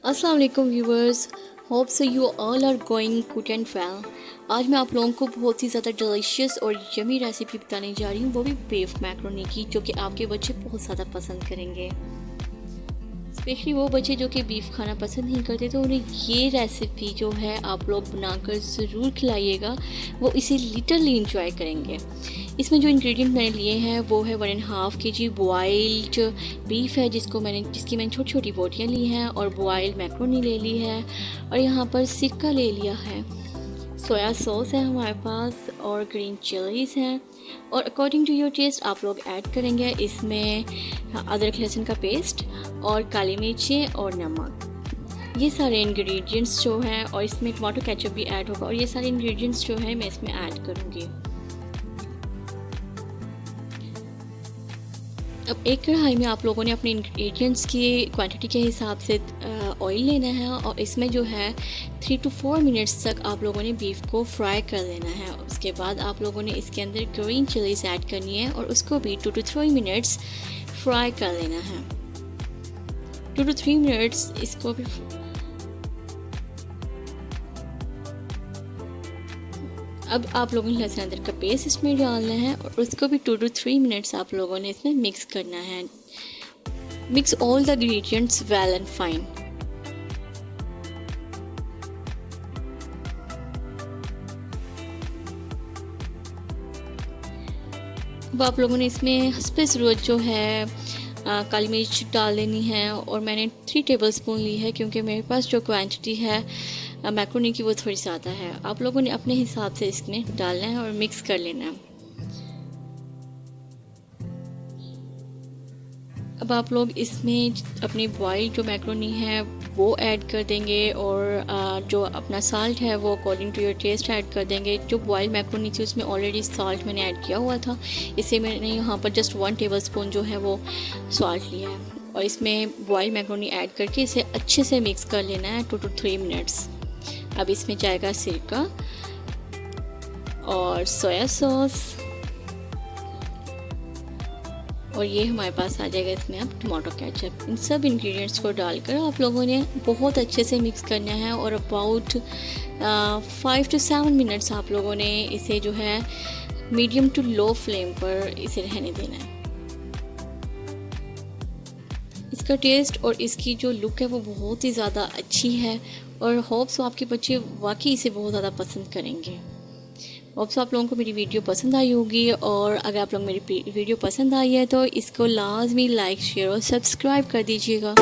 अस्सलाम वालेकुम viewers, hope so you all are going good and well. आज मैं आप लोगों को बहुत ही ज़्यादा डिलीशियस और यमी रेसिपी बताने जा रही हूँ, वो भी बीफ मैक्रोनी की, जो कि आपके बच्चे बहुत ज़्यादा पसंद करेंगे। स्पेशली वो बच्चे जो कि बीफ खाना पसंद नहीं करते, तो उन्हें ये रेसिपी जो है आप लोग बनाकर ज़रूर खिलाइएगा, वो इसे लिटरली इंजॉय करेंगे। इसमें जो इंग्रेडिएंट मैंने लिए हैं वो है 1.5 kg बॉइल्ड बीफ है, जिसकी मैंने छोटी छोटी बोटियाँ ली हैं, और बॉइल्ड मैक्रोनी ले ली है, और यहाँ पर सिरका ले लिया है, सोया सॉस है हमारे पास, और ग्रीन चिलीज़ हैं, और अकॉर्डिंग टू योर टेस्ट आप लोग ऐड करेंगे इसमें अदरक लहसुन का पेस्ट और काली मिर्चें और नमक। ये सारे इंग्रेडिएंट्स जो हैं, और इसमें टमाटो केचप भी ऐड होगा, और ये सारे इंग्रेडिएंट्स जो है मैं इसमें ऐड करूँगी। अब एक कढ़ाई में आप लोगों ने अपने इंग्रेडिएंट्स की क्वांटिटी के हिसाब से ऑयल लेना है, और इसमें जो है 3 to 4 मिनट्स तक आप लोगों ने बीफ को फ्राई कर लेना है। उसके बाद आप लोगों ने इसके अंदर ग्रीन चिलीज ऐड करनी है, और उसको भी 2 to 3 मिनट्स फ्राई कर लेना है। 2 to 3 मिनट्स इसको भी अब आप लोगों ने लहसुन अदरक का पेस्ट इसमें डालना है, और उसको भी 2 to 3 मिनट्स आप लोगों ने इसमें मिक्स करना है। Mix all the ingredients well and fine. अब आप लोगों ने इसमें हस्बे ज़रूरत जो है काली मिर्च डाल लेनी है, और मैंने 3 टेबलस्पून ली है, क्योंकि मेरे पास जो क्वांटिटी है मैक्रोनी की वो थोड़ी ज़्यादा है। आप लोगों ने अपने हिसाब से इसमें डालना है और मिक्स कर लेना है। अब आप लोग इसमें अपनी बॉइल्ड जो मैक्रोनी है वो ऐड कर देंगे, और जो अपना साल्ट है वो according to your taste add कर देंगे। जो बॉइल्ड मैक्रोनी थी उसमें ऑलरेडी साल्ट मैंने ऐड किया हुआ था, इससे मैंने यहाँ पर जस्ट 1 टेबलस्पून जो है वो साल्ट लिया है, और इसमें बॉइल्ड मैक्रोनी ऐड करके इसे अच्छे से मिक्स कर लेना है 2 to 3 मिनट्स। अब इसमें जाएगा सिरका और सोया सॉस, और ये हमारे पास आ जाएगा इसमें अब टमाटो केचप। इन सब इंग्रेडिएंट्स को डालकर आप लोगों ने बहुत अच्छे से मिक्स करना है, और अबाउट 5 to 7 मिनट्स आप लोगों ने इसे जो है मीडियम टू लो फ्लेम पर इसे रहने देना है। इसका टेस्ट और इसकी जो लुक है वो बहुत ही ज़्यादा अच्छी है, और होप्स आपके बच्चे वाकई इसे बहुत ज़्यादा पसंद करेंगे। होप्स आप लोगों को मेरी वीडियो पसंद आई होगी, और अगर आप लोग मेरी वीडियो पसंद आई है तो इसको लाजमी लाइक शेयर और सब्सक्राइब कर दीजिएगा।